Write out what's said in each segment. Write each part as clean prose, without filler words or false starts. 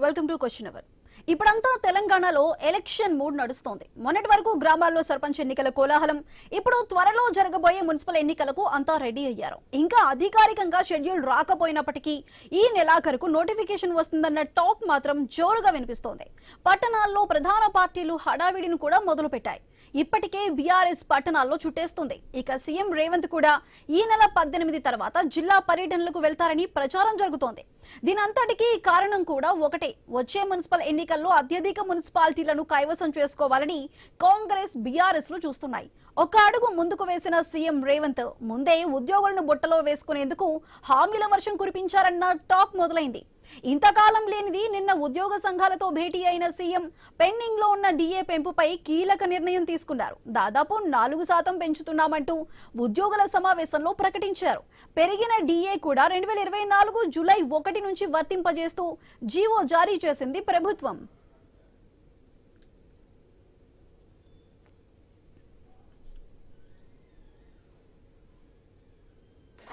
Welcome to question hour. ఇప్పుడంతా తెలంగాణలో election mood నడుస్తోంది. మొన్నటి వరకు గ్రామాల్లో సర్పంచ్ ఎన్నికల కోలాహలం. ఇప్పుడు త్వరలో జరగబోయే మున్సిపల్ ఎన్నికలకు అంతా రెడీ అయ్యారు. ఇంకా అధికారికంగా షెడ్యూల్ రాకపోయినప్పటికీ ఈ నెలాఖరుకు నోటిఫికేషన్ వస్తుందన్న టాక్ మాత్రం జోరుగా వినిపిస్తోంది. పట్టణాల్లో ప్రధాన పార్టీలు హడావిడిని కూడా మొదలుపెట్టాయి. ఇప్పటికే బీఆర్ఎస్ పట్టణాల్లో చుట్టేస్తుంది. ఇక సీఎం రేవంత్ కూడా ఈ నెల 18 తర్వాత జిల్లా పర్యటనలకు వెళ్తారని ప్రచారం జరుగుతోంది. దీనంతటికీ కారణం కూడా ఒకటే, వచ్చే మున్సిపల్ ఎన్నికల్లో అత్యధిక మున్సిపాలిటీలను కైవసం చేసుకోవాలని కాంగ్రెస్ బీఆర్ఎస్ లు చూస్తున్నాయి. ఒక అడుగు ముందుకు వేసిన సీఎం రేవంత్ ముందే ఉద్యోగులను బుట్టలో వేసుకునేందుకు హామీల వర్షం కురిపించారన్న టాక్ మొదలైంది. ఇంతకాలం లేనిది నిన్న ఉద్యోగ సంఘాలతో భేటీ అయిన సీఎం పెండింగ్ లో ఉన్న డిఏ పెంపుపై కీలక నిర్ణయం తీసుకున్నారు. దాదాపు 4% పెంచుతున్నామంటూ ఉద్యోగుల సమావేశంలో ప్రకటించారు. పెరిగిన డిఏ కూడా 2024 జూలై 1 నుంచి వర్తింపజేస్తూ జీవో జారీ చేసింది ప్రభుత్వం.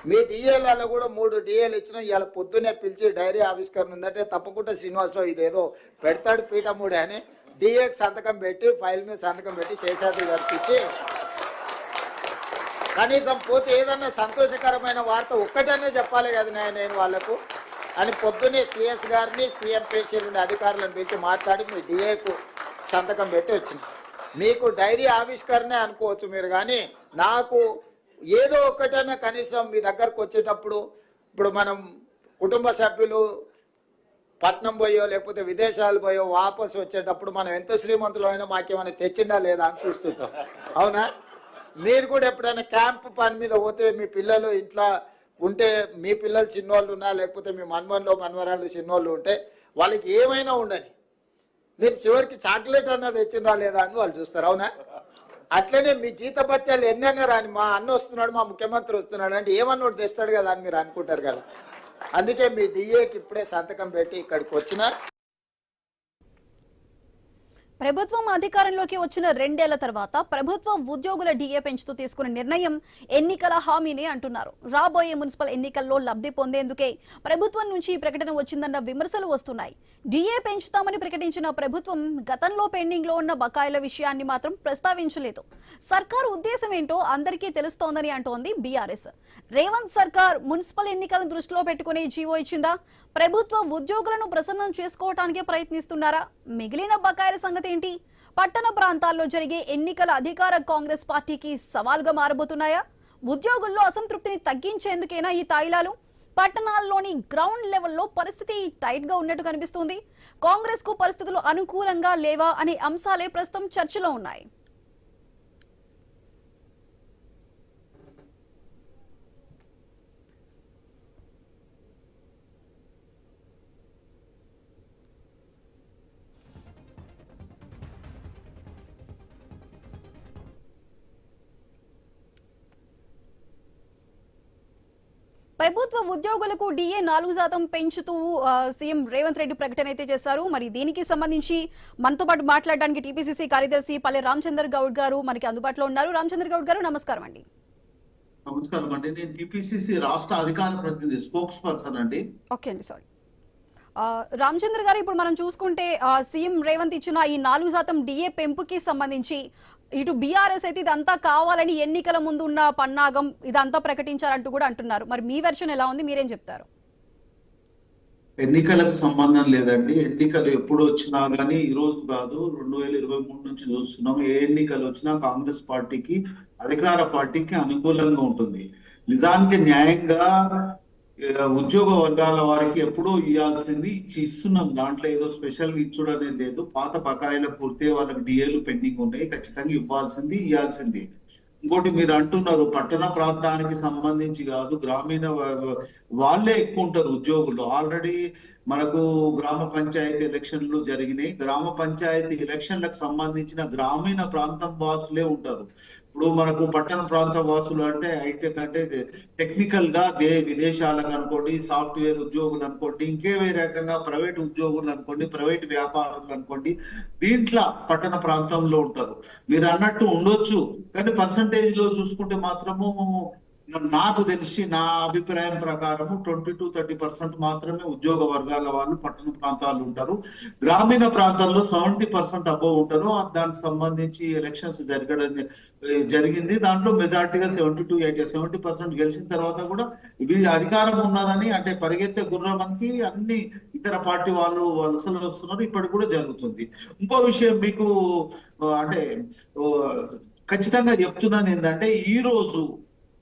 మీ డిఏలలో కూడా 3 డిఏలు ఇచ్చినా ఇవాళ పొద్దున్నే పిలిచి డైరీ ఆవిష్కరణ ఉందంటే తప్పకుండా శ్రీనివాసరావు ఇదేదో పెడతాడు పీఠముడి అని డిఏకి సంతకం పెట్టి ఫైల్ మీద సంతకం పెట్టి శేషాద్రి గారికి ఇచ్చి కనీసం పోతే ఏదన్నా సంతోషకరమైన వార్త ఒక్కటనే చెప్పాలి కదా నేను వాళ్లకు అని పొద్దున్నే సిఎస్ గారిని సీఎం పేషీలని అధికారులను పిలిచి మాట్లాడి మీ డిఏకు సంతకం పెట్టి వచ్చింది. మీకు డైరీ ఆవిష్కరణే అనుకోవచ్చు మీరు, కానీ నాకు ఏదో ఒక్కటైనా కనీసం మీ దగ్గరకు వచ్చేటప్పుడు ఇప్పుడు మనం కుటుంబ సభ్యులు పట్నం పోయో లేకపోతే విదేశాలు పోయో వాపసు వచ్చేటప్పుడు మనం ఎంత శ్రీమంతులు అయినా మాకేమైనా తెచ్చిందా లేదా అని చూస్తుంటాం. అవునా? మీరు కూడా ఎప్పుడైనా క్యాంప్ పని మీద పోతే మీ పిల్లలు ఇంట్లో ఉంటే, మీ పిల్లలు చిన్నోళ్ళు ఉన్నా లేకపోతే మీ మన్వరాలు చిన్నోళ్ళు ఉంటే వాళ్ళకి ఏమైనా ఉండని మీరు చివరికి చాక్లెట్ అన్నది తెచ్చిందా లేదా అని వాళ్ళు చూస్తారు. అవునా? అట్లనే మీ జీతభత్యాలు ఎన్నైనా రాని, మా అన్న వస్తున్నాడు, మా ముఖ్యమంత్రి వస్తున్నాడు అంటే ఏమన్నోడు తెస్తాడు కదా అని మీరు అనుకుంటారు కదా. అందుకే మీ డిఏకి ఇప్పుడే సంతకం పెట్టి ఇక్కడికి వచ్చిన. ప్రభుత్వం అధికారంలోకి వచ్చిన 2 ఏళ్ల తర్వాత ప్రభుత్వ ఉద్యోగుల డిఏ పెంచుతూ తీసుకున్న నిర్ణయం ఎన్నికల హామీనే అంటున్నారు. రాబోయే మున్సిపల్ ఎన్నికల్లో లబ్ధి పొందేందుకే ప్రభుత్వం నుంచి ఈ ప్రకటన వచ్చిందన్న విమర్శలు వస్తున్నాయి. డిఏ పెంచుతామని ప్రకటించిన ప్రభుత్వం గతంలో పెండింగ్ లో ఉన్న బకాయిల విషయాన్ని మాత్రం ప్రస్తావించలేదు. సర్కారు ఉద్దేశం ఏంటో అందరికీ తెలుస్తోందని అంటోంది బీఆర్ఎస్. రేవంత్ సర్కార్ మున్సిపల్ ఎన్నికలను దృష్టిలో పెట్టుకుని జీవో ఇచ్చిందా? ప్రభుత్వ ఉద్యోగులను ప్రసన్నం చేసుకోవటానికే ప్రయత్నిస్తున్నారా? మిగిలిన బకాయిల సంగతి ఏంటి? పట్టణ ప్రాంతాల్లో జరిగే ఎన్నికల అధికార కాంగ్రెస్ పార్టీకి సవాల్గా మారబోతున్నాయా? ఉద్యోగుల్లో అసంతృప్తిని తగ్గించేందుకేనా ఈ తాయిలాలు? పట్టణాల్లోని గ్రౌండ్ లెవెల్లో పరిస్థితి టైట్ గా ఉన్నట్టు కనిపిస్తుంది. కాంగ్రెస్ కు పరిస్థితులు అనుకూలంగా లేవా అనే అంశాలే ప్రస్తుతం చర్చలో ఉన్నాయి. ప్రభుత్వ ఉద్యోగులకు డిఏ 4% పెంచుతూ సీఎం రేవంత్ రెడ్డి ప్రకటన అయితే చేశారు. మరి దీనికి సంబంధించి మనతో పాటు మాట్లాడడానికి టీపీసీసీ కార్యదర్శి పల్లె రామచంద్ర గౌడ్ గారు మనకి అందుబాటులో ఉన్నారు. రామచంద్ర గౌడ్ గారు నమస్కారం అండి. నమస్కారం అండి. నేను టీపీసీసీ రాష్ట్ర అధికార ప్రతినిధి, స్పోక్స్ పర్సన్ అండి. ఓకే అండి, సారీ. రామచంద్ర గారు, ఇప్పుడు మనం చూసుకుంటే సీఎం రేవంత్ ఇచ్చిన ఈ 4% డిఏ పెంపుకి సంబంధించి ఇటు బీఆర్ఎస్ అయితే ఇదంతా కావాలని ఎన్నికల ముందు ఉన్న పన్నాగం ఇదంతా ప్రకటించారంటూ కూడా అంటున్నారు. మరి మీ వెర్షన్ ఎలా ఉంది? మీరేం చెప్తారు? ఎన్నికలకు సంబంధం లేదండి. ఎన్నికలు ఎప్పుడు వచ్చినా కానీ ఈ రోజు కాదు, 2023 నుంచి చూస్తున్నాం. ఏ ఎన్నికలు వచ్చినా కాంగ్రెస్ పార్టీకి, అధికార పార్టీకి అనుకూలంగా ఉంటుంది. నిజానికి న్యాయంగా ఉద్యోగ వర్గాల వారికి ఎప్పుడూ ఇవ్వాల్సింది ఇస్తున్నాం. దాంట్లో ఏదో స్పెషల్ ఇచ్చుడు అనేది లేదు. పాత బకాయిల పూర్తి వాళ్ళకి డిఏలు పెండింగ్ ఉన్నాయి, ఖచ్చితంగా ఇవ్వాల్సింది ఇవ్వాల్సింది. ఇంకోటి మీరు అంటున్నారు పట్టణ ప్రాంతానికి సంబంధించి కాదు, గ్రామీణ వాళ్ళే ఎక్కువ ఉంటారు ఉద్యోగులు. ఆల్రెడీ మనకు గ్రామ పంచాయతీ ఎలక్షన్లు జరిగినాయి. గ్రామ పంచాయతీ ఎలక్షన్లకు సంబంధించిన గ్రామీణ ప్రాంతం వాసులే ఉంటారు. ఇప్పుడు మనకు పట్టణ ప్రాంత వాసులు అంటే హైటెక్ అంటే టెక్నికల్ గా విదేశాలకు అనుకోండి, సాఫ్ట్వేర్ ఉద్యోగులు అనుకోండి, ఇంకేవే రకంగా ప్రైవేట్ ఉద్యోగులు అనుకోండి, ప్రైవేట్ వ్యాపారులు అనుకోండి, దీంట్లో పట్టణ ప్రాంతంలో ఉంటారు. మీరు అన్నట్టు ఉండొచ్చు, కానీ పర్సంటేజ్ లో చూసుకుంటే మాత్రము నాకు తెలిసి నా అభిప్రాయం ప్రకారం 20-30% మాత్రమే ఉద్యోగ వర్గాల వాళ్ళు పట్టణ ప్రాంతాల్లో ఉంటారు. గ్రామీణ ప్రాంతాల్లో 70% అబోవ్ ఉంటారు. దానికి సంబంధించి ఎలక్షన్స్ జరిగింది. దాంట్లో మెజార్టీగా 70% గెలిచిన తర్వాత కూడా వీళ్ళ అధికారం ఉన్నదని అంటే పరిగెత్తే గుర్రానికి అన్ని ఇతర పార్టీ వాళ్ళు వలసలు వస్తున్నారు. ఇప్పటికి కూడా జరుగుతుంది. ఇంకో విషయం మీకు అంటే ఖచ్చితంగా చెప్తున్నాను ఏంటంటే, ఈ రోజు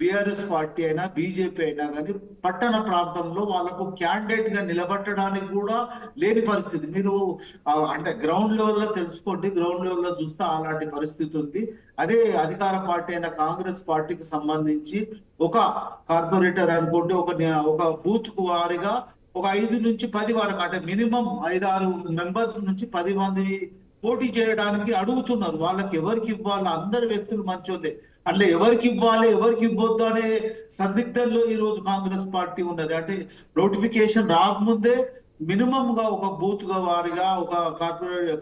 బిఆర్ఎస్ పార్టీ అయినా బీజేపీ అయినా కానీ పట్టణ ప్రాంతంలో వాళ్ళకు క్యాండిడేట్ గా నిలబట్టడానికి కూడా లేని పరిస్థితి. మీరు అంటే గ్రౌండ్ లెవెల్లో తెలుసుకోండి, గ్రౌండ్ లెవెల్లో చూస్తే అలాంటి పరిస్థితి ఉంది. అదే అధికార పార్టీ అయిన కాంగ్రెస్ పార్టీకి సంబంధించి ఒక కార్పొరేటర్ అనుకోండి, ఒక బూత్ కు వారిగా ఒక 5 నుంచి 10 వరకు అంటే మినిమం 5-6 మెంబర్స్ నుంచి 10 మంది పోటీ చేయడానికి అడుగుతున్నారు. వాళ్ళకి ఎవరికి ఇవ్వాలి, అందరు వ్యక్తులు మంచోళ్ళే, అట్లా ఎవరికి ఇవ్వాలి ఎవరికి ఇవ్వద్దు అనే సందిగ్ధంలో ఈ రోజు కాంగ్రెస్ పార్టీ ఉన్నది. అంటే నోటిఫికేషన్ రాకముందే మినిమం గా ఒక బూత్ గా వారిగా ఒక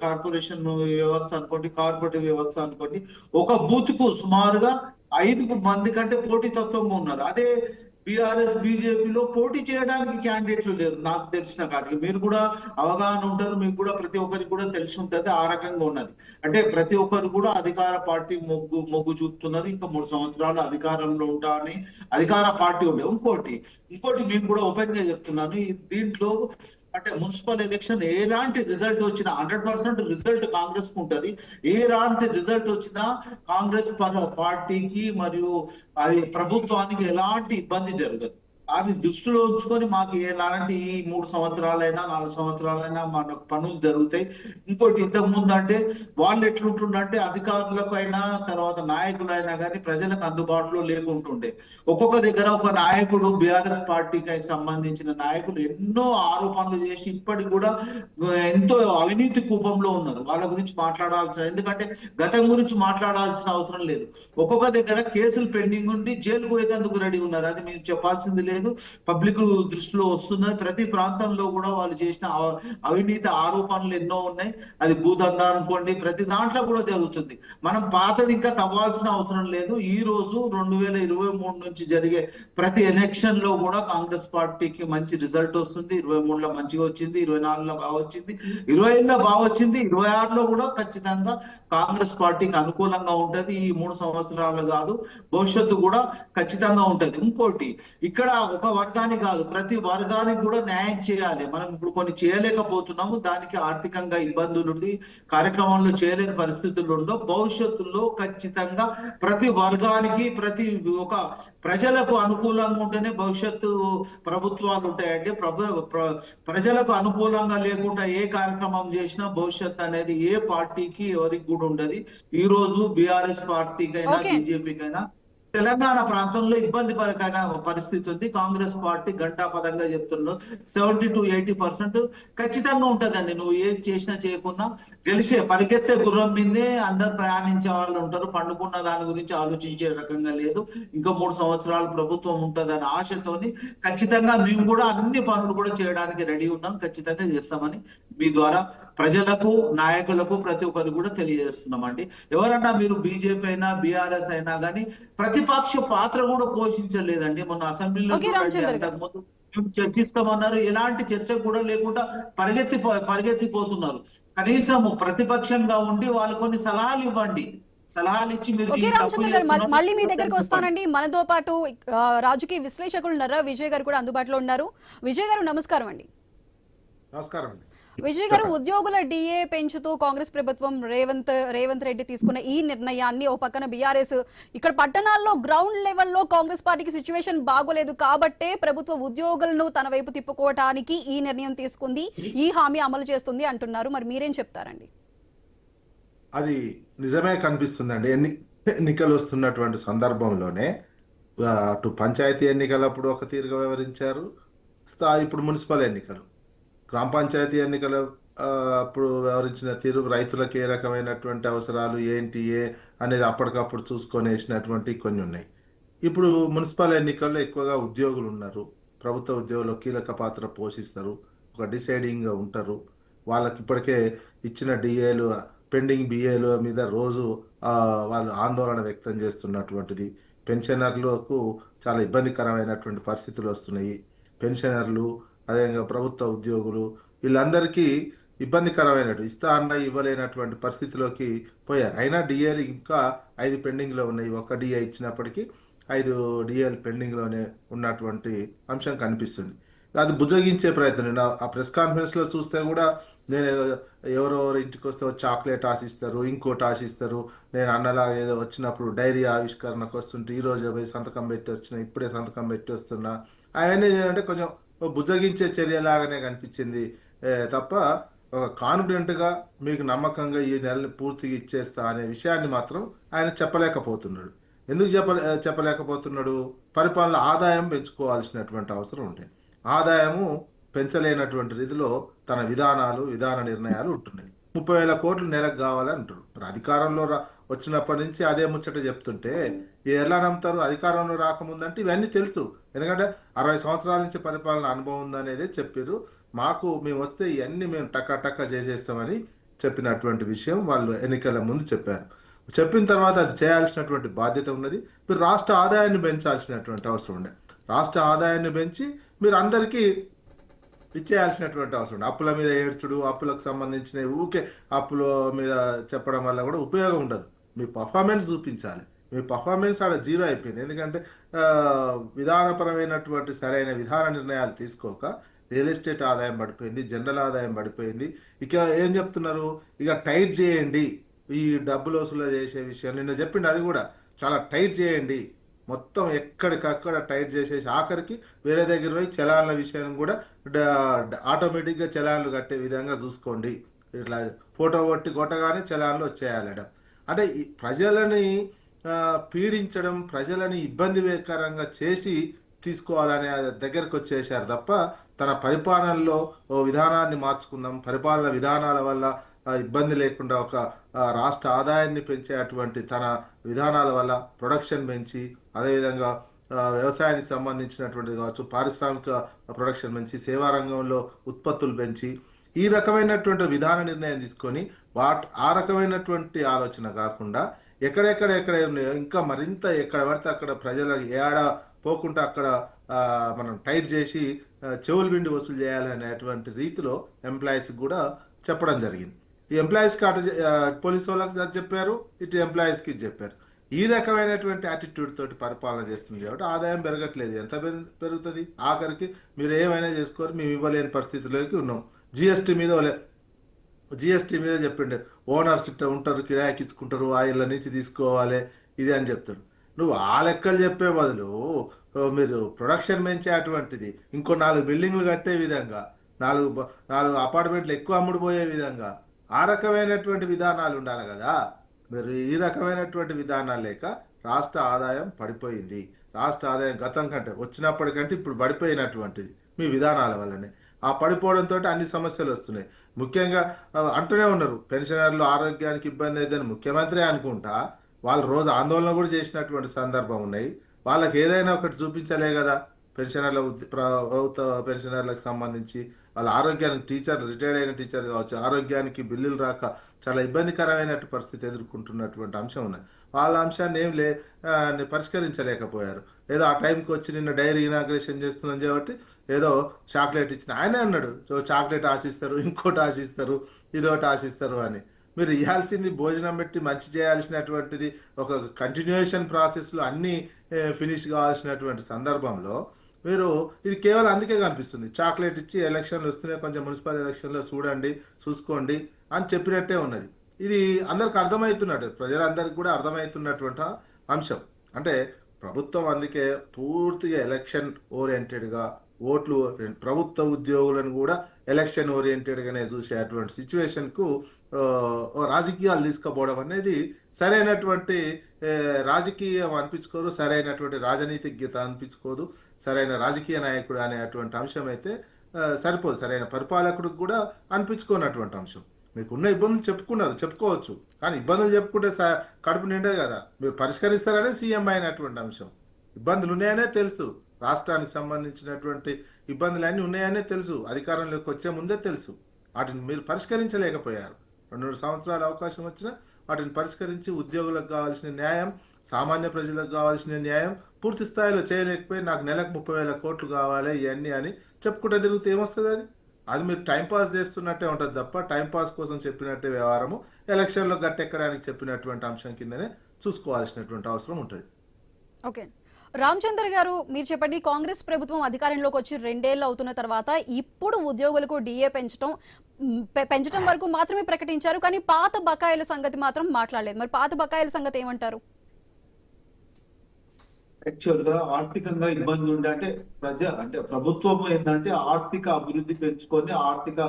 కార్పొరేషన్ వ్యవస్థ అనుకోండి, కార్పొరేటివ్ వ్యవస్థ అనుకోండి, ఒక బూత్ కు సుమారుగా 5 మంది కంటే పోటీ తత్వంగా ఉన్నారు. అదే బీఆర్ఎస్ బీజేపీలో పోటీ చేయడానికి క్యాండిడేట్లు లేరు. నాకు తెలిసిన కాడికి మీరు కూడా అవగాహన ఉంటారు, మీకు కూడా ప్రతి ఒక్కరికి కూడా తెలిసి ఉంటది. ఆ రకంగా ఉన్నది. అంటే ప్రతి ఒక్కరు కూడా అధికార పార్టీ మొగ్గు చూపుతున్నారు. ఇంకా 3 సంవత్సరాలు అధికారంలో ఉంటా అని అధికార పార్టీ ఉండే. ఇంకోటి మీకు కూడా ఓపెన్ గా చెప్తున్నాను, దీంట్లో అంటే మున్సిపల్ ఎలక్షన్ ఎలాంటి రిజల్ట్ వచ్చినా 100% రిజల్ట్ కాంగ్రెస్ కు ఉంటది. ఎలాంటి రిజల్ట్ వచ్చినా కాంగ్రెస్ పార్టీకి మరియు అది ప్రభుత్వానికి ఎలాంటి ఇబ్బంది జరగదు. అది దృష్టిలో ఉంచుకొని మాకు ఎలాంటి ఈ 3 సంవత్సరాలైనా 4 సంవత్సరాలైనా మనకు పనులు జరుగుతాయి. ఇంకోటి ఇంతకు ముందు అంటే వాళ్ళు ఎట్లుంటుండే, అధికారులకు అయినా తర్వాత నాయకులైనా కానీ ప్రజలకు అందుబాటులో లేకుంటుండే. ఒక్కొక్క దగ్గర ఒక నాయకుడు బీఆర్ఎస్ పార్టీకి సంబంధించిన నాయకులు ఎన్నో ఆరోపణలు చేసి ఇప్పటికి కూడా ఎంతో అవినీతి కూపంలో ఉన్నారు. వాళ్ళ గురించి మాట్లాడాల్సిన, ఎందుకంటే గతం గురించి మాట్లాడాల్సిన అవసరం లేదు. ఒక్కొక్క దగ్గర కేసులు పెండింగ్ ఉండి జైలుకు పోయేందుకు రెడీ ఉన్నారు. అది మీరు చెప్పాల్సింది లేదు, పబ్లిక్ దృష్టిలో వస్తున్నది. ప్రతి ప్రాంతంలో కూడా వాళ్ళు చేసిన అవినీతి ఆరోపణలు ఎన్నో ఉన్నాయి. అది భూదందా అనుకోండి, ప్రతి దాంట్లో కూడా జరుగుతుంది. మనం పాతది ఇంకా తవ్వాల్సిన అవసరం లేదు. ఈ రోజు 2023 నుంచి జరిగే ప్రతి ఎలక్షన్ లో కూడా కాంగ్రెస్ పార్టీకి మంచి రిజల్ట్ వస్తుంది. 23లో మంచిగా వచ్చింది, 24లో బాగా వచ్చింది, 25లో బాగా వచ్చింది, 26లో కూడా ఖచ్చితంగా కాంగ్రెస్ పార్టీకి అనుకూలంగా ఉంటది. ఈ 3 సంవత్సరాలు కాదు, భవిష్యత్తు కూడా ఖచ్చితంగా ఉంటది. ఇంకోటి, ఇక్కడ ఒక వర్గానికి కాదు ప్రతి వర్గానికి కూడా న్యాయం చేయాలి. మనం ఇప్పుడు కొన్ని చేయలేకపోతున్నాము, దానికి ఆర్థికంగా ఇబ్బందులుండి కార్యక్రమంలో చేయలేని పరిస్థితులు ఉండవు. భవిష్యత్తులో ఖచ్చితంగా ప్రతి వర్గానికి ప్రతి ఒక ప్రజలకు అనుకూలంగా ఉంటేనే భవిష్యత్తు ప్రభుత్వాలు ఉంటాయండి. ప్రజలకు అనుకూలంగా లేకుండా ఏ కార్యక్రమం చేసినా భవిష్యత్తు అనేది ఏ పార్టీకి ఎవరికి కూడా ఉండదు. ఈ రోజు బీఆర్ఎస్ పార్టీకైనా బీజేపీకైనా తెలంగాణ ప్రాంతంలో ఇబ్బందికరమైన పరిస్థితి ఉంది. కాంగ్రెస్ పార్టీ గంటాపదంగా చెప్తున్నారు 70-80% ఖచ్చితంగా ఉంటదండి. నువ్వు ఏది చేసినా చేయకున్నా గెలిచే పరిగెత్తే గుర్రం మీదే అందరు ప్రయాణించే వాళ్ళు ఉంటారు. పండుకున్న దాని గురించి ఆలోచించే రకంగా లేదు. ఇంకా 3 సంవత్సరాలు ప్రభుత్వం ఉంటదనే ఆశతోని ఖచ్చితంగా మేము కూడా అన్ని పనులు కూడా చేయడానికి రెడీ ఉన్నాం. ఖచ్చితంగా చేస్తామని మీ ద్వారా ప్రజలకు నాయకులకు ప్రతి ఒక్కరు కూడా తెలియజేస్తున్నామండి. ఎవరన్నా మీరు బీజేపీ అయినా బీఆర్ఎస్ అయినా కానీ ప్రతిపక్ష పాత్ర కూడా పోషించలేదండి. మొన్న అసెంబ్లీలో అంతకుముందు చర్చిస్తామన్నారు, ఎలాంటి చర్చ కూడా లేకుండా పరిగెత్తిపోతున్నారు. కనీసం ప్రతిపక్షంగా ఉండి వాళ్ళు కొన్ని సలహాలు ఇవ్వండి, సలహాలు ఇచ్చి మీరు మళ్ళీ మీ దగ్గరకు వస్తానండి. మనతో పాటు రాజకీయ విశ్లేషకులు నర్రా విజయ్ గారు కూడా అందుబాటులో ఉన్నారు. విజయ్ గారు నమస్కారం అండి. నమస్కారం అండి. విజయ్ గారు, ఉద్యోగుల డిఏ పెంచుతూ కాంగ్రెస్ ప్రభుత్వం రేవంత్ రెడ్డి తీసుకున్న ఈ నిర్ణయాన్ని ఓ పక్కన బీఆర్ఎస్ ఇక్కడ పట్టణాల్లో గ్రౌండ్ లెవెల్లో కాంగ్రెస్ పార్టీకి సిచ్యువేషన్ బాగోలేదు కాబట్టే ప్రభుత్వ ఉద్యోగులను తన వైపు తిప్పుకోవడానికి ఈ నిర్ణయం తీసుకుంది, ఈ హామీ అమలు చేస్తుంది అంటున్నారు. మరి మీరేం చెప్తారండి? అది నిజమే కనిపిస్తుందండి. ఎన్నికలు వస్తున్నటువంటి సందర్భంలోనే అటు పంచాయతీ ఎన్నికలప్పుడు ఒక తీరుగా వివరించారు, ఇప్పుడు మున్సిపల్ ఎన్నికలు, గ్రామ పంచాయతీ ఎన్నికల అప్పుడు వ్యవహరించిన తీరు, రైతులకు ఏ రకమైనటువంటి అవసరాలు ఏంటి అనేది అప్పటికప్పుడు చూసుకొని వేసినటువంటి కొన్ని ఉన్నాయి. ఇప్పుడు మున్సిపల్ ఎన్నికల్లో ఎక్కువగా ఉద్యోగులు ఉన్నారు, ప్రభుత్వ ఉద్యోగులు కీలక పాత్ర పోషిస్తారు, ఒక డిసైడింగ్గా ఉంటారు. వాళ్ళకి ఇప్పటికే ఇచ్చిన డిఏలు పెండింగ్ బిఏల మీద రోజు వాళ్ళు ఆందోళన వ్యక్తం చేస్తున్నటువంటిది, పెన్షనర్లకు చాలా ఇబ్బందికరమైనటువంటి పరిస్థితులు వస్తున్నాయి. పెన్షనర్లు, అదేవిధంగా ప్రభుత్వ ఉద్యోగులు, వీళ్ళందరికీ ఇబ్బందికరమైనట్టు ఇస్తా అన్న ఇవ్వలేనటువంటి పరిస్థితిలోకి పోయారు. అయినా డిఏలు ఇంకా 5 పెండింగ్లో ఉన్నాయి. ఒక డిఏ ఇచ్చినప్పటికీ 5 డిఏలు పెండింగ్లోనే ఉన్నటువంటి అంశం కనిపిస్తుంది. అది బుజ్జగించే ప్రయత్నం. నేను ఆ ప్రెస్ కాన్ఫరెన్స్లో చూస్తే కూడా నేను ఎవరెవరు ఇంటికి వస్తే చాక్లెట్ ఆశిస్తారు, ఇంకోటి ఆశిస్తారు. నేను అన్నలా ఏదో వచ్చినప్పుడు డైరీ ఆవిష్కరణకు వస్తుంటే ఈరోజు పోయి సంతకం పెట్టి వచ్చిన, ఇప్పుడే సంతకం పెట్టి వస్తున్నా, అవన్నీ అంటే కొంచెం బుజ్జగించే చర్యలాగానే కనిపించింది తప్ప ఒక కాన్ఫిడెంట్గా మీకు నమ్మకంగా ఈ నెలని పూర్తిగా ఇచ్చేస్తా అనే విషయాన్ని మాత్రం ఆయన చెప్పలేకపోతున్నాడు. ఎందుకు చెప్పలేకపోతున్నాడు? పరిపాలన ఆదాయం పెంచుకోవాల్సినటువంటి అవసరం ఉంది. ఆదాయము పెంచలేనటువంటి రీతిలో తన విధాన నిర్ణయాలు ఉంటున్నాయి. 30,000 కోట్లు నెలకు కావాలని అంటారు. మరి అధికారంలో వచ్చినప్పటి నుంచి అదే ముచ్చట చెప్తుంటే ఎలా నమ్ముతారు? అధికారంలో రాకముందంటే ఇవన్నీ తెలుసు. ఎందుకంటే 60 సంవత్సరాల నుంచి పరిపాలన అనుభవం ఉందనేదే చెప్పారు. మేము వస్తే ఇవన్నీ మేము టక్క చేసేస్తామని చెప్పినటువంటి విషయం వాళ్ళు ఎన్నికల ముందు చెప్పారు. చెప్పిన తర్వాత అది చేయాల్సినటువంటి బాధ్యత ఉన్నది. మీరు రాష్ట్ర ఆదాయాన్ని పెంచాల్సినటువంటి అవసరం ఉండే. రాష్ట్ర ఆదాయాన్ని పెంచి మీరు అందరికీ ఇచ్చేయాల్సినటువంటి అవసరం ఉండే. అప్పుల మీద ఏడ్చుడు, అప్పులకు సంబంధించిన ఊకే అప్పుల మీద చెప్పడం వల్ల కూడా ఉపయోగం ఉండదు. మీ పర్ఫార్మెన్స్ చూపించాలి. మీ పర్ఫార్మెన్స్ ఆడ జీరో అయిపోయింది. ఎందుకంటే విధానపరమైనటువంటి సరైన విధాన నిర్ణయాలు తీసుకోక రియల్ ఎస్టేట్ ఆదాయం పడిపోయింది, జనరల్ ఆదాయం పడిపోయింది. ఇక ఏం చెప్తున్నారు? ఇక టైట్ చేయండి ఈ డబ్బులు వసూలు చేసే విషయం. నిన్న చెప్పిండి అది కూడా చాలా టైట్ చేయండి, మొత్తం ఎక్కడికక్కడ టైట్ చేసేసి ఆఖరికి వేరే దగ్గర పోయి చలాన్ల విషయం కూడా ఆటోమేటిక్గా చలాన్లు కట్టే విధంగా చూసుకోండి. ఇట్లా ఫోటో కొట్టగానే చలాన్లు వచ్చేయాలడం అంటే ప్రజలని పీడించడం, ప్రజలని ఇబ్బందికరంగా చేసి తీసుకోవాలనే దగ్గరకు వచ్చేసారు తప్ప తన పరిపాలనలో ఓ విధానాన్ని మార్చుకుందాం, పరిపాలన విధానాల వల్ల ఇబ్బంది లేకుండా ఒక రాష్ట్ర ఆదాయాన్ని పెంచేటువంటి తన విధానాల వల్ల ప్రొడక్షన్ పెంచి, అదేవిధంగా వ్యవసాయానికి సంబంధించినటువంటి కావచ్చు, పారిశ్రామిక ప్రొడక్షన్ పెంచి, సేవా రంగంలో ఉత్పత్తులు పెంచి, ఈ రకమైనటువంటి విధాన నిర్ణయం తీసుకొని ఆ రకమైనటువంటి ఆలోచన కాకుండా ఎక్కడ ఉన్నాయో ఇంకా మరింత ఎక్కడ పడితే అక్కడ ప్రజలకు ఏడ పోకుండా అక్కడ మనం టైట్ చేసి చెవులు బిండి వసూలు చేయాలనేటువంటి రీతిలో ఎంప్లాయీస్కి కూడా చెప్పడం జరిగింది. ఈ ఎంప్లాయీస్కి పోలీసు వాళ్ళకి చెప్పారు, ఇటు ఎంప్లాయీస్కి చెప్పారు. ఈ రకమైనటువంటి యాటిట్యూడ్ తోటి పరిపాలన చేస్తుంది కాబట్టి ఆదాయం పెరగట్లేదు. ఎంత పెరుగుతుంది? ఆఖరికి మీరు ఏమైనా చేసుకోరు, మేము ఇవ్వలేని పరిస్థితిలోకి ఉన్నాం. జిఎస్టీ మీద చెప్పిండే ఓనర్స్ ఇట్లా ఉంటారు, కిరాయికి ఇచ్చుకుంటారు, ఆ ఇళ్ళ నుంచి తీసుకోవాలి ఇది అని చెప్తాడు. నువ్వు ఆ లెక్కలు చెప్పే బదులు మీరు ప్రొడక్షన్ పెంచే అటువంటిది ఇంకో 4 బిల్డింగ్లు కట్టే విధంగా, 4 అపార్ట్మెంట్లు ఎక్కువ అమ్ముడుపోయే విధంగా ఆ రకమైనటువంటి విధానాలు ఉండాలి కదా. మీరు ఈ రకమైనటువంటి విధానాలు లేక రాష్ట్ర ఆదాయం పడిపోయింది. రాష్ట్ర ఆదాయం గతం కంటే వచ్చినప్పటికంటే ఇప్పుడు పడిపోయినటువంటిది మీ విధానాల వల్లనే. ఆ పడిపోవడంతో అన్ని సమస్యలు వస్తున్నాయి. ముఖ్యంగా అంటూనే ఉన్నారు పెన్షనర్లు ఆరోగ్యానికి ఇబ్బంది అవుతుందని ముఖ్యమంత్రి అనుకుంటా వాళ్ళు రోజు ఆందోళన కూడా చేసినటువంటి సందర్భం ఉన్నాయి. వాళ్ళకి ఏదైనా ఒకటి చూపించలే కదా. ప్రభుత్వ పెన్షనర్లకు సంబంధించి వాళ్ళ ఆరోగ్యానికి రిటైర్డ్ అయిన టీచర్ కావచ్చు, ఆరోగ్యానికి బిల్లులు రాక చాలా ఇబ్బందికరమైన పరిస్థితి ఎదుర్కొంటున్నటువంటి అంశం ఉన్నది. వాళ్ళ అంశాన్ని పరిష్కరించలేకపోయారు. ఏదో ఆ టైంకి వచ్చి నిన్న డైరీ ఇనాగ్రేషన్ చేస్తున్నాం కాబట్టి ఏదో చాక్లెట్ ఇచ్చిన ఆయనే అన్నాడు, చాక్లెట్ ఆశిస్తారు, ఇంకోటి ఆశిస్తారు, ఇదోటి ఆశిస్తారు అని. మీరు ఇవ్వాల్సింది భోజనం పెట్టి మంచి చేయాల్సినటువంటిది ఒక కంటిన్యూయేషన్ ప్రాసెస్లో అన్నీ ఫినిష్ కావాల్సినటువంటి సందర్భంలో మీరు ఇది కేవలం అందుకే కనిపిస్తుంది. చాక్లెట్ ఇచ్చి ఎలక్షన్లు వస్తున్నాయి, కొంచెం మున్సిపల్ ఎలక్షన్లో చూసుకోండి అని చెప్పినట్టే ఉన్నది. ఇది అందరికి అర్థమవుతున్నట్టు, ప్రజలందరికీ కూడా అర్థమవుతున్నటువంటి అంశం. అంటే ప్రభుత్వం అందుకే పూర్తిగా ఎలక్షన్ ఓరియంటెడ్గా ఓట్లు ప్రభుత్వ ఉద్యోగులను కూడా ఎలక్షన్ ఓరియంటెడ్గానే చూసేటువంటి సిచ్యువేషన్కు రాజకీయాలు తీసుకుపోవడం అనేది సరైనటువంటి రాజకీయం అనిపించుకోరు, సరైనటువంటి రాజనీతిజ్ఞత అనిపించుకోదు, సరైన రాజకీయ నాయకుడు అనేటువంటి అంశం అయితే సరిపోదు. సరైన పరిపాలకుడికి కూడా అనిపించుకోనటువంటి అంశం. మీకున్న ఇబ్బందులు చెప్పుకోవచ్చు, కానీ ఇబ్బందులు చెప్పుకుంటే కడుపు నిండే కదా. మీరు పరిష్కరిస్తారనే సీఎం అయినటువంటి అంశం. ఇబ్బందులు ఉన్నాయనే తెలుసు, రాష్ట్రానికి సంబంధించినటువంటి ఇబ్బందులు ఉన్నాయనే తెలుసు, అధికారంలోకి వచ్చే ముందే తెలుసు. వాటిని మీరు పరిష్కరించలేకపోయారు. 2 సంవత్సరాల అవకాశం వచ్చినా వాటిని పరిష్కరించి ఉద్యోగులకు కావాల్సిన న్యాయం సామాన్య ప్రజలకు కావాల్సిన న్యాయం పూర్తి స్థాయిలో చేయలేకపోయి నాకు నెలకు 30,000 కోట్లు కావాలి ఇవన్నీ అని చెప్పుకుంటే తిరిగితే ఏమొస్తుంది? అది అది మీరు టైంపాస్ చేస్తున్నట్టే ఉంటుంది తప్ప టైంపాస్ కోసం చెప్పినట్టే వ్యవహారము ఎలక్షన్లో గట్టెక్కడానికి చెప్పినటువంటి అంశం కిందనే చూసుకోవాల్సినటువంటి అవసరం ఉంటుంది. ఓకే, రామచంద్ర గారు మీరు చెప్పండి, కాంగ్రెస్ ప్రభుత్వం అధికారంలోకి వచ్చి 2 ఏళ్ళు అవుతున్న తర్వాత ఇప్పుడు ఉద్యోగులకు డిఏ పెంచడం వరకు మాత్రమే ప్రకటించారు, కానీ పాత బకాయిల సంగతి మాత్రం మాట్లాడలేదు. మరి పాత బకాయిల సంగతి ఏమంటారు? యాక్చువల్ గా ఆర్థికంగా ఇబ్బంది ఉండే అంటే ప్రభుత్వం ఏంటంటే ఆర్థిక అభివృద్ధి పెంచుకొని ఆర్థిక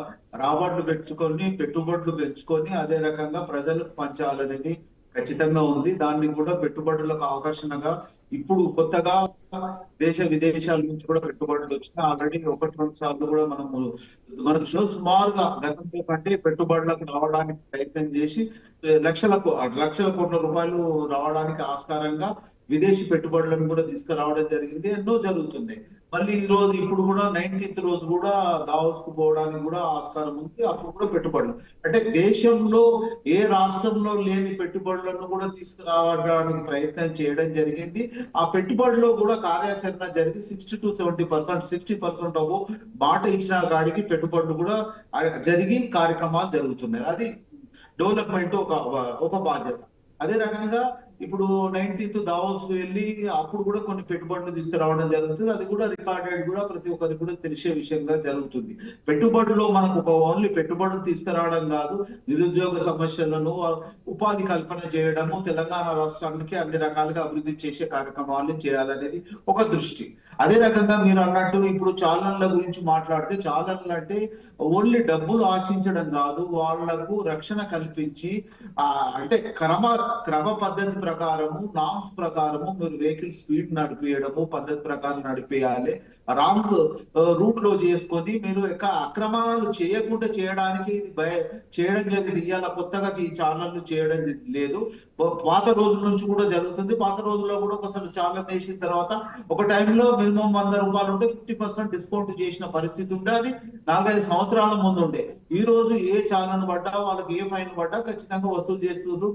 రాబడులు పెంచుకొని పెట్టుబడులు పెంచుకొని అదే రకంగా ప్రజలకు పంచాలనేది ఖచ్చితంగా ఉంది. దాన్ని కూడా పెట్టుబడులకు ఆకర్షణగా ఇప్పుడు కొత్తగా దేశ విదేశాల నుంచి కూడా పెట్టుబడులు వచ్చినాయి. ఆల్రెడీ 1-2 సార్లు కూడా మనకు సుమారుగా గతంలో కంటే పెట్టుబడులకు రావడానికి ప్రయత్నం చేసి లక్షల కోట్ల రూపాయలు రావడానికి ఆస్కారంగా విదేశీ పెట్టుబడులను కూడా తీసుకురావడం జరిగింది. ఎన్నో జరుగుతుంది. మళ్ళీ ఇప్పుడు కూడా 19th రోజు కూడా దావోస్ కు పోవడానికి కూడా ఆస్కారం ఉంది. అప్పుడు కూడా పెట్టుబడులు అంటే దేశంలో ఏ రాష్ట్రంలో లేని పెట్టుబడులను కూడా తీసుకురావడానికి ప్రయత్నం చేయడం జరిగింది. ఆ పెట్టుబడిలో కూడా కార్యాచరణ జరిగి 60 to 70%, 60% మాట ఇచ్చిన కాడికి పెట్టుబడులు కూడా జరిగి కార్యక్రమాలు జరుగుతున్నాయి. అది డెవలప్మెంట్ ఒక బాధ్యత. అదే రకంగా ఇప్పుడు 19th దావోస్ వెళ్ళి అప్పుడు కూడా కొన్ని పెట్టుబడులు తీసుకురావడం జరుగుతుంది. అది కూడా రికార్డెడ్ కూడా ప్రతి ఒక్కరికి కూడా తెలిసే విషయంగా జరుగుతుంది. పెట్టుబడుల్లో మనకు ఓన్లీ పెట్టుబడులు తీసుకురావడం కాదు, నిరుద్యోగ సమస్యలను ఉపాధి కల్పన చేయడము, తెలంగాణ రాష్ట్రానికి అన్ని రకాలుగా అభివృద్ధి చేసే కార్యక్రమాలు చేయాలనేది ఒక దృష్టి. అదే రకంగా మీరు అన్నట్టు ఇప్పుడు చాలన్ల గురించి మాట్లాడితే, చాలన్లు అంటే ఓన్లీ డబ్బులు ఆశించడం కాదు, వాళ్లకు రక్షణ కల్పించి అంటే క్రమ పద్ధతి ప్రకారము నామ్స్ ప్రకారము మీరు వెహికల్ స్పీడ్ నడిపేయడము పద్ధతి ప్రకారం నడిపేయాలి. రాంగ్ రూట్ లో చేసుకొని మీరు అక్రమాలు చేయకుండా చేయడానికి చేయడం జరిగింది. ఇవాళ కొత్తగా ఈ ఛానళ్ళు చేయడం లేదు, పాత రోజుల నుంచి కూడా జరుగుతుంది. పాత రోజుల్లో కూడా ఒకసారి ఛానల్ వేసిన తర్వాత ఒక టైంలో మినిమం 100 రూపాయలు ఉంటే 50% డిస్కౌంట్ చేసిన పరిస్థితి ఉండే. అది 4-5 సంవత్సరాల ముందు ఉండే. ఈ రోజు ఏ ఛానల్ పడ్డా వాళ్ళకి ఏ ఫైన్ పడ్డా ఖచ్చితంగా వసూలు చేస్తుండ్రు,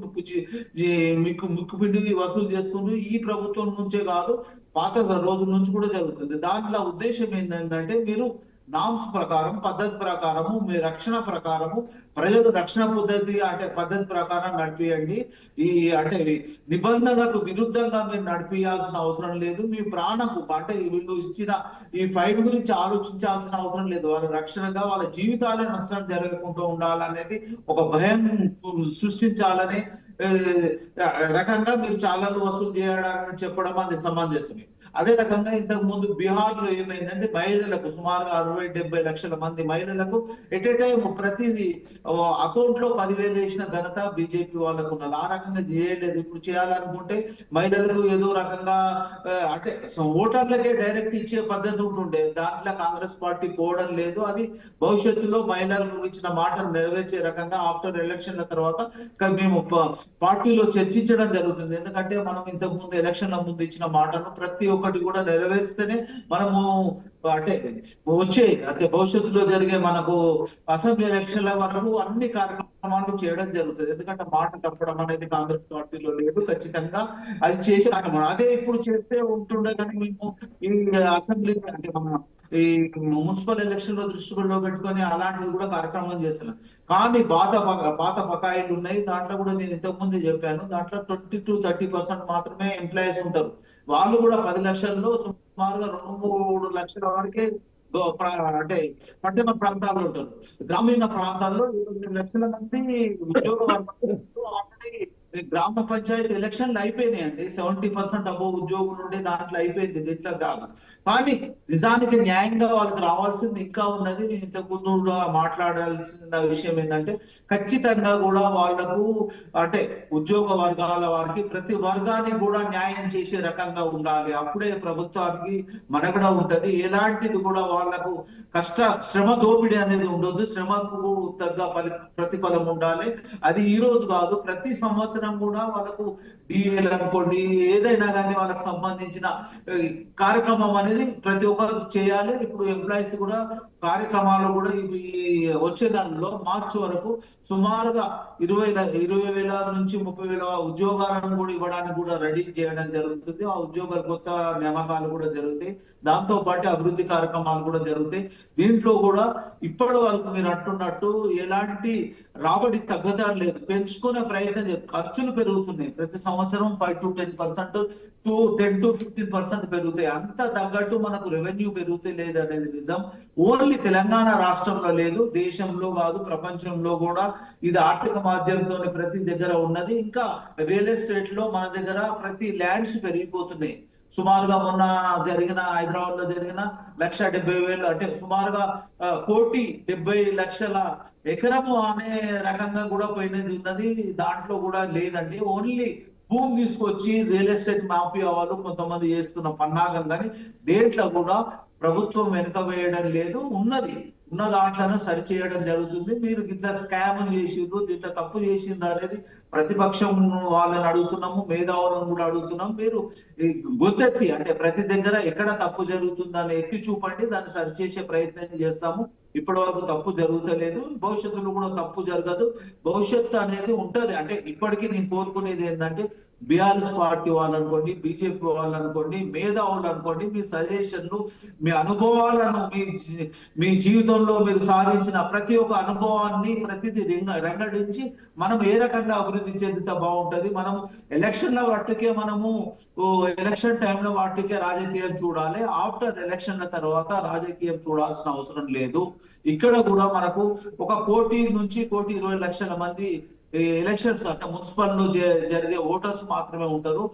ముక్కుపిండి వసూలు చేస్తుండ్రు. ఈ ప్రభుత్వం నుంచే కాదు, పాత రోజుల నుంచి కూడా జరుగుతుంది. దాంట్లో ఉద్దేశం ఏంటంటే మీరు నామ్స్ ప్రకారం పద్ధతి ప్రకారము మీ రక్షణ ప్రకారము ప్రజలు రక్షణ పద్ధతి ప్రకారం నడిపియండి. అంటే నిబంధనలకు విరుద్ధంగా మీరు నడిపియాల్సిన అవసరం లేదు. మీ ప్రాణకు అంటే వీళ్ళు ఇచ్చిన ఈ ఫైన్ గురించి ఆలోచించాల్సిన అవసరం లేదు. వాళ్ళ రక్షణగా వాళ్ళ జీవితాలే నష్టం జరగకుండా ఉండాలనేది ఒక భయం సృష్టించాలనే రకంగా మీరు చాలాలు వసూలు చేయడానికి చెప్పడం అది సమంజసమే. అదే రకంగా ఇంతకు ముందు బీహార్ లో ఏమైందంటే మహిళలకు సుమారుగా 60-70 లక్షల మంది మహిళలకు ఎట్ ఏ టైం ప్రతి అకౌంట్ లో 10,000 వేసిన ఘనత బీజేపీ వాళ్ళకు ఉన్నది. ఆ రకంగా చేయలేదు. ఇప్పుడు చేయాలనుకుంటే మహిళలకు ఏదో రకంగా అంటే ఓటర్లకే డైరెక్ట్ ఇచ్చే పద్ధతి ఉంటుండే. దాంట్లో కాంగ్రెస్ పార్టీ పోవడం లేదు. అది భవిష్యత్తులో మహిళలకు ఇచ్చిన మాటను నెరవేర్చే రకంగా ఆఫ్టర్ ఎలక్షన్ల తర్వాత మేము పార్టీలో చర్చించడం జరుగుతుంది. ఎందుకంటే మనం ఇంతకు ముందు ఎలక్షన్ల ముందు ఇచ్చిన మాటను ప్రతి ఒక్కటి కూడా నెరవేర్స్తేనే మనము అంటే భవిష్యత్తులో జరిగే మనకు అసెంబ్లీ ఎలక్షన్ల వరకు అన్ని కార్యక్రమాలు చేయడం జరుగుతుంది. ఎందుకంటే మాట తప్పడం అనేది కాంగ్రెస్ పార్టీలో లేదు. ఖచ్చితంగా అది చేసే కార్యక్రమం అదే ఇప్పుడు చేస్తే ఉంటుండే. కానీ మేము ఈ అసెంబ్లీ అంటే మన ఈ మున్సిపల్ ఎలక్షన్ లో దృష్టిలో పెట్టుకొని అలాంటివి కూడా కార్యక్రమం చేస్తున్నాం. కానీ పాత బకాయిలు ఉన్నాయి. దాంట్లో కూడా నేను ఇంతకు ముందు చెప్పాను, దాంట్లో 20 to 30% మాత్రమే ఎంప్లాయీస్ ఉంటారు. వాళ్ళు కూడా 10 లక్షల్లో సుమారుగా 2-3 లక్షల వరకే అంటే పట్టణ ప్రాంతాల్లో ఉంటారు. గ్రామీణ ప్రాంతాల్లో 20 లక్షల మంది ఉద్యోగ ఆల్రెడీ గ్రామ పంచాయతీ ఎలక్షన్లు అయిపోయినాయండి. 70% అబోవ్ ఉద్యోగులు ఉండే దాంట్లో అయిపోయింది. దీంట్లో కాదు. కానీ నిజానికి న్యాయంగా వాళ్ళకి రావాల్సింది ఇంకా ఉన్నది. నేను ఇంతకు ముందు మాట్లాడాల్సిన విషయం ఏంటంటే ఖచ్చితంగా కూడా వాళ్లకు అంటే ఉద్యోగ వర్గాల వారికి ప్రతి వర్గానికి కూడా న్యాయం చేసే రకంగా ఉండాలి. అప్పుడే ప్రభుత్వానికి మనుగడ ఉంటది. ఎలాంటిది కూడా వాళ్లకు శ్రమ దోపిడీ అనేది ఉండదు. శ్రమకు తగ్గ ప్రతిఫలం ఉండాలి. అది ఈ రోజు కాదు, ప్రతి సంవత్సరం కూడా వాళ్ళకు డిఏలు అనుకోండి ఏదైనా కానీ వాళ్ళకి సంబంధించిన కార్యక్రమం అనేది ప్రతి ఒక్కరు చేయాలి. ఇప్పుడు ఎంప్లాయీస్ కూడా కార్యక్రమాలు కూడా వచ్చే నెలలో మార్చి వరకు సుమారుగా 20,000 నుంచి 30,000 ఉద్యోగాలను కూడా ఇవ్వడానికి కూడా రెడీ చేయడం జరుగుతుంది. ఆ ఉద్యోగాల కొత్త నియామకాలు కూడా జరుగుతాయి. దాంతో పాటు అభివృద్ధి కార్యక్రమాలు కూడా జరుగుతాయి. దీంట్లో కూడా ఇప్పటి వరకు మీరు అంటున్నట్టు ఎలాంటి రాబడి తగ్గడం లేదు, పెంచుకునే ప్రయత్నం లేదు. ఖర్చులు పెరుగుతున్నాయి ప్రతి సంవత్సరం 5 to 10%, 10 to 15% పెరుగుతాయి. అంత తగ్గట్టు మనకు రెవెన్యూ పెరుగుతే లేదు అనేది నిజం. ఓన్లీ తెలంగాణ రాష్ట్రంలో లేదు, దేశంలో కాదు ప్రపంచంలో కూడా ఇది ఆర్థిక మాధ్యమంతో ప్రతి దగ్గర ఉన్నది. ఇంకా రియల్ ఎస్టేట్ లో మన దగ్గర ప్రతి ల్యాండ్స్ పెరిగిపోతున్నాయి. సుమారుగా మొన్న జరిగిన హైదరాబాద్ లో జరిగిన 1,70,000 అంటే సుమారుగా 1,70,00,000 ఎకరము అనే రకంగా కూడా పోయినది ఉన్నది. దాంట్లో కూడా లేదండి. ఓన్లీ భూమి తీసుకొచ్చి రియల్ ఎస్టేట్ మాఫియా వాళ్ళు కొంతమంది చేస్తున్న పన్నాగం, కానీ దేంట్లో కూడా ప్రభుత్వం వెనుక వేయడం లేదు. ఉన్న దాంట్లను సరిచేయడం జరుగుతుంది. మీరు ఇట్లా స్కామ్ చేసిండ్రు, ఇట్లా తప్పు చేసిండ్రు అనేది ప్రతిపక్షం వాళ్ళని అడుగుతున్నాము, మేధావులను కూడా అడుగుతున్నాం. మీరు గొంతెత్తి అంటే ప్రతి దగ్గర ఎక్కడ తప్పు జరుగుతుందని ఎత్తి చూపండి, దాన్ని సరిచేసే ప్రయత్నం చేస్తాము. ఇప్పటి వరకు తప్పు జరుగుతలేదు, భవిష్యత్తులో కూడా తప్పు జరగదు. భవిష్యత్తు అనేది ఉంటది. అంటే ఇప్పటికీ నేను కోరుకునేది ఏంటంటే బీఆర్ఎస్ పార్టీ వాళ్ళు అనుకోండి, బీజేపీ వాళ్ళు అనుకోండి, మేధావులు అనుకోండి, మీ సజెషన్లు, మీ అనుభవాలను, మీ జీవితంలో మీరు సాధించిన ప్రతి ఒక్క అనుభవాన్ని ప్రతిదీ రంగడించి మనం ఏ రకంగా అభివృద్ధి చెందితే బాగుంటది. మనం ఎలక్షన్ల వాటికే ఎలక్షన్ టైంలో వాటికే రాజకీయం చూడాలి. ఆఫ్టర్ ఎలక్షన్ల తర్వాత రాజకీయం చూడాల్సిన అవసరం లేదు. ఇక్కడ కూడా మనకు 1,00,00,000 నుంచి 1,20,00,000 మంది ఎలక్షన్స్ అంటే మున్సిపల్ లో జరిగే ఓటర్స్ మాత్రమే ఉంటారు.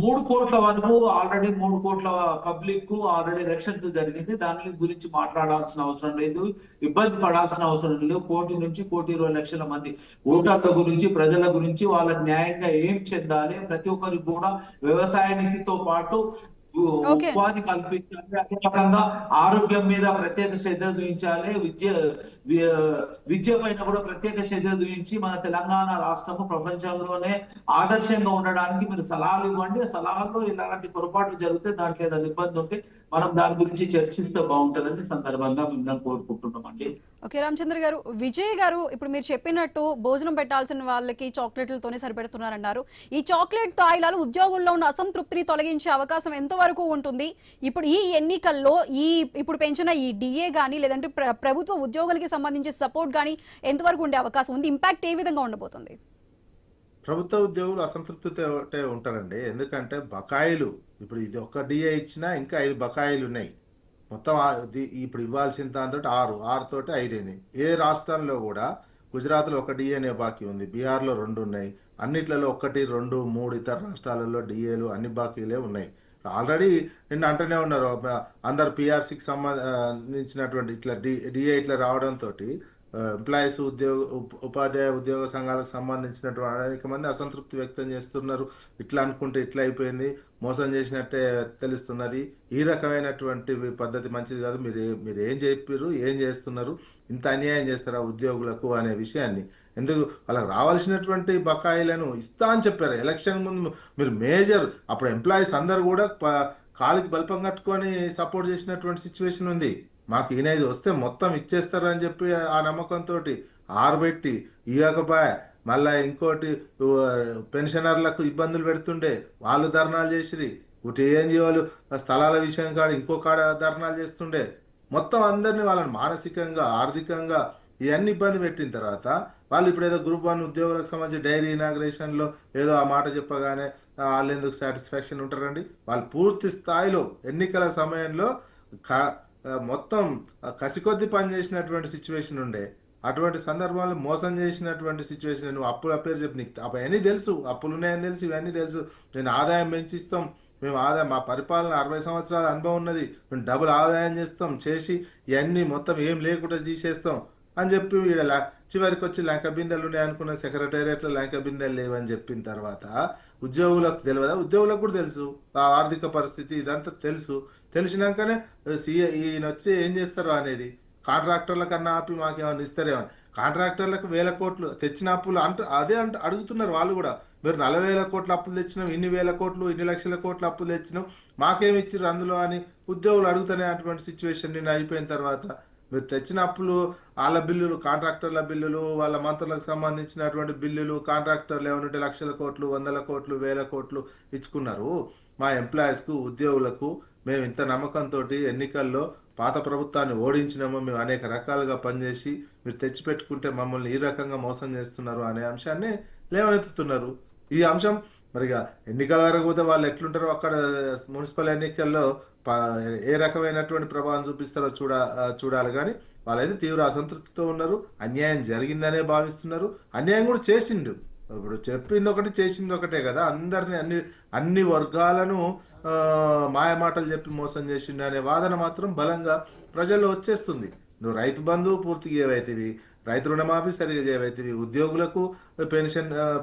3 కోట్ల వరకు ఆల్రెడీ 3 కోట్ల పబ్లిక్ ఆల్రెడీ ఎలక్షన్స్ జరిగింది. దాని గురించి మాట్లాడాల్సిన అవసరం లేదు, ఇబ్బంది పడాల్సిన అవసరం లేదు. 1,00,00,000 నుంచి 1,20,00,000 మంది ఓటర్ల గురించి, ప్రజల గురించి, వాళ్ళకి న్యాయంగా ఏం చెందాలి, ప్రతి ఒక్కరికి కూడా వ్యవసాయానికితో పాటు ఉపాధి కల్పించాలి, అదే రకంగా ఆరోగ్యం మీద ప్రత్యేక శ్రద్ధ చూపించాలి, విద్య పైన కూడా ప్రత్యేక శ్రద్ధ చూపించి మన తెలంగాణ రాష్ట్రము ప్రపంచంలోనే ఆదర్శంగా ఉండడానికి మీరు సలహాలు ఇవ్వండి. ఆ సలహాల్లో ఇలాంటి పొరపాట్లు జరిగితే దాంట్లో ఏదైనా ఇబ్బంది ఉంటే మనం దాని గురించి చర్చిస్తే బాగుంటుందని సందర్భంగా మిమ్మల్ని కోరుకుంటున్నామండి. ఓకే రామచంద్ర గారు, విజయ్ గారు, ఇప్పుడు మీరు చెప్పినట్టు భోజనం పెట్టాల్సిన వాళ్ళకి చాక్లెట్లతోనే సరిపెడుతున్నారన్నారు. ఈ చాక్లెట్ తాయిలాలు ఉద్యోగుల్లో ఉన్న అసంతృప్తిని తొలగించే అవకాశం ఎంతవరకు ఉంటుంది? ఇప్పుడు ఈ ఎన్నికల్లో ఇప్పుడు పెంచిన ఈ డిఏ కానీ లేదంటే ప్రభుత్వ ఉద్యోగులకి సంబంధించి సపోర్ట్ కానీ ఎంతవరకు ఉండే అవకాశం ఉంది? ఇంపాక్ట్ ఏ విధంగా ఉండబోతుంది? ప్రభుత్వ ఉద్యోగులు అసంతృప్తితో ఉంటారండి. ఎందుకంటే బకాయిలు ఇప్పుడు ఇది ఒక్క డిఏ ఇచ్చినా ఇంకా 5 బకాయిలు ఉన్నాయి. మొత్తం ఇప్పుడు ఇవ్వాల్సిన దాంతో 6 తోటి 5 అయినాయి. ఏ రాష్ట్రంలో కూడా గుజరాత్లో 1 డిఏనే బాకీ ఉంది, బీహార్లో 2 ఉన్నాయి. అన్నిట్లలో 1, 2, 3 ఇతర రాష్ట్రాలలో డిఏలు అన్ని బాకీలే ఉన్నాయి. ఆల్రెడీ నిన్న అంటూనే ఉన్నారు అందరు పిఆర్సీకి సంబంధించినటువంటి ఇట్లా డిఏ ఇట్లా రావడంతో ఎంప్లాయీస్ ఉపాధ్యాయ ఉద్యోగ సంఘాలకు సంబంధించినటువంటి అనేక మంది అసంతృప్తి వ్యక్తం చేస్తున్నారు. ఇట్లా అనుకుంటే ఇట్లా అయిపోయింది, మోసం చేసినట్టే తెలుస్తున్నది, ఈ రకమైనటువంటి పద్ధతి మంచిది కాదు, మీరు ఏం చెప్పారు, ఏం చేస్తున్నారు, ఇంత అన్యాయం చేస్తారా ఉద్యోగులకు అనే విషయాన్ని, ఎందుకు వాళ్ళకి రావాల్సినటువంటి బకాయిలను ఇస్తా అని చెప్పారు. ఎలక్షన్ ముందు మీరు మేజర్ అప్పుడు ఎంప్లాయీస్ అందరు కూడా కాలికి బల్పం కట్టుకొని సపోర్ట్ చేసినటువంటి సిచ్యువేషన్ ఉంది. మాకు ఈయనది వస్తే మొత్తం ఇచ్చేస్తారని చెప్పి ఆ నమ్మకంతో ఆరబెట్టి ఇవ్వకపోయా, మళ్ళీ ఇంకోటి పెన్షనర్లకు ఇబ్బందులు పెడుతుండే వాళ్ళు ధర్నాలు చేసిరి, ఒకటి ఏఎన్జిఓలు స్థలాల విషయం కాడ ఇంకో కాడ ధర్నాలు చేస్తుండే. మొత్తం అందరినీ వాళ్ళని మానసికంగా ఆర్థికంగా ఇవన్నీ ఇబ్బంది పెట్టిన తర్వాత వాళ్ళు ఇప్పుడు ఏదో గ్రూప్ 1 ఉద్యోగులకు సంబంధించి డైరీ ఇనాగ్రేషన్లో ఏదో ఆ మాట చెప్పగానే వాళ్ళు ఎందుకు సాటిస్ఫాక్షన్ ఉంటారండి? వాళ్ళు పూర్తి స్థాయిలో ఎన్నికల సమయంలో మొత్తం కసికొద్ది పని చేసినటువంటి సిచ్యువేషన్ ఉండే. అటువంటి సందర్భాల్లో మోసం చేసినటువంటి సిచ్యువేషన్, నువ్వు అప్పుల పేరు చెప్పి నీకు అవన్నీ తెలుసు, అప్పులు ఉన్నాయని తెలుసు, ఇవన్నీ తెలుసు, నేను ఆదాయం పెంచిస్తాం, మేము ఆదాయం మా పరిపాలన 60 సంవత్సరాల అనుభవం ఉన్నది, మేము డబుల్ ఆదాయం చేస్తాం, చేసి ఇవన్నీ మొత్తం ఏం లేకుండా తీసేస్తాం అని చెప్పి చివరికి వచ్చి లంక బిందెలు ఉన్నాయి అనుకున్న సెక్రటేరియట్లో లంక బిందెలు లేవని చెప్పిన తర్వాత ఉద్యోగులకు తెలియదా? ఉద్యోగులకు కూడా తెలుసు ఆ ఆర్థిక పరిస్థితి, ఇదంతా తెలుసు. తెలిసినాకనే ఈయన వచ్చి ఏం చేస్తారు అనేది, కాంట్రాక్టర్ల కన్నా ఆపి మాకేమన్నా ఇస్తారేమని. కాంట్రాక్టర్లకు 1,000 కోట్లు తెచ్చిన అప్పులు అడుగుతున్నారు వాళ్ళు కూడా. మీరు 40,000 కోట్ల అప్పులు తెచ్చినాం, ఇన్ని 1,000 కోట్లు, ఇన్ని లక్షల కోట్ల అప్పులు తెచ్చినాం, మాకేమి ఇచ్చిర్రు అందులో అని ఉద్యోగులు అడుగుతానే అటువంటి సిచ్యువేషన్ నిన్న అయిపోయిన తర్వాత మీరు తెచ్చిన అప్పులు వాళ్ళ బిల్లులు, కాంట్రాక్టర్ల బిల్లులు, వాళ్ళ మంత్రులకు సంబంధించినటువంటి బిల్లులు, కాంట్రాక్టర్లు ఏమంటే లక్షల కోట్లు, వందల కోట్లు, వేల కోట్లు ఇచ్చుకున్నారు. మా ఎంప్లాయీస్కు, ఉద్యోగులకు మేము ఇంత నమ్మకంతో ఎన్నికల్లో పాత ప్రభుత్వాన్ని ఓడించినాము, మేము అనేక రకాలుగా పనిచేసి మీరు తెచ్చిపెట్టుకుంటే మమ్మల్ని ఈ రకంగా మోసం చేస్తున్నారు అనే అంశాన్ని లేవనెత్తుతున్నారు. ఈ అంశం మరిగా ఎన్నికల వరకు పోతే వాళ్ళు ఎట్లుంటారో అక్కడ మున్సిపల్ ఎన్నికల్లో ఏ రకమైనటువంటి ప్రభావం చూపిస్తారో చూడాలి. కానీ వాళ్ళైతే తీవ్ర అసంతృప్తితో ఉన్నారు. అన్యాయం జరిగిందనే భావిస్తున్నారు. అన్యాయం కూడా చేసిండు. ఇప్పుడు చెప్పింది ఒకటి, చేసింది ఒకటే కదా. అందరిని అన్ని వర్గాలను మాయమాటలు చెప్పి మోసం చేసిండు అనే వాదన మాత్రం బలంగా ప్రజల్లో వచ్చేస్తుంది. నువ్వు రైతు బంధువు పూర్తిగా ఏవైతేవి, రైతు రుణమాఫీ సరిగా చేయవైతేవి, ఉద్యోగులకు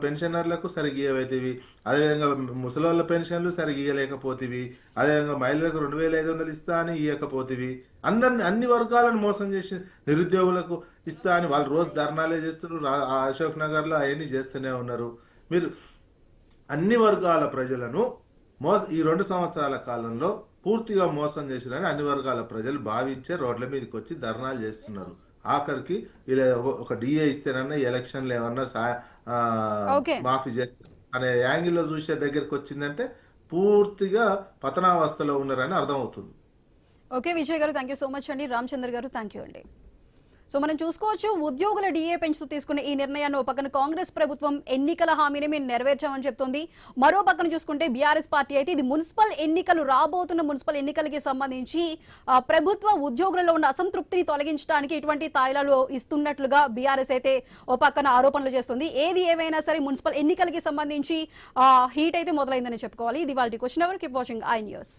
పెన్షనర్లకు సరిగా ఇవ్వైతేవి, అదేవిధంగా ముసలోళ్ళ పెన్షన్లు సరిగా ఇవ్వలేకపోతేవి, అదేవిధంగా మహిళలకు 2500 ఇస్తా అని ఇవ్వకపోతేవి, అన్ని వర్గాలను మోసం చేసి నిరుద్యోగులకు ఇస్తా అని వాళ్ళు రోజు ధర్నాలే చేస్తున్నారు. అశోక్ నగర్లో అవన్నీ చేస్తూనే ఉన్నారు. మీరు అన్ని వర్గాల ప్రజలను ఈ 2 సంవత్సరాల కాలంలో పూర్తిగా మోసం చేసిరని అన్ని వర్గాల ప్రజలు భావించే రోడ్ల మీదకి వచ్చి ధర్నాలు చేస్తున్నారు. ఆఖరికి ఇలా ఒక డిఏ ఇస్తేనన్నా ఎలక్షన్లు ఏమన్నా మాఫీ చేస్తారు అనే యాంగిల్లో చూసే దగ్గరికి వచ్చిందంటే పూర్తిగా పతనావస్థలో ఉన్నారని అర్థమవుతుంది. ఓకే విజయ్ గారు, థ్యాంక్ యూ సో మచ్ అండి. రామచంద్ర గారు, థ్యాంక్ యూ అండి. సో మనం చూసుకోవచ్చు, ఉద్యోగుల డిఏ పెంచుతూ తీసుకున్న ఈ నిర్ణయాన్ని ఒక పక్కన కాంగ్రెస్ ప్రభుత్వం ఎన్నికల హామీని మేము నెరవేర్చామని చెప్తోంది. మరో పక్కన చూసుకుంటే బీఆర్ఎస్ పార్టీ అయితే ఇది మున్సిపల్ ఎన్నికలు, రాబోతున్న మున్సిపల్ ఎన్నికలకి సంబంధించి ప్రభుత్వ ఉద్యోగులలో ఉన్న అసంతృప్తిని తొలగించడానికి ఇటువంటి తాయిలాలు ఇస్తున్నట్లుగా బీఆర్ఎస్ అయితే ఓ పక్కన ఆరోపణలు చేస్తుంది. ఏది ఏమైనా సరే మున్సిపల్ ఎన్నికలకి సంబంధించి హీట్ అయితే మొదలైందని చెప్పుకోవాలి. ఇది వాళ్ళ question hour. Keep watching I news.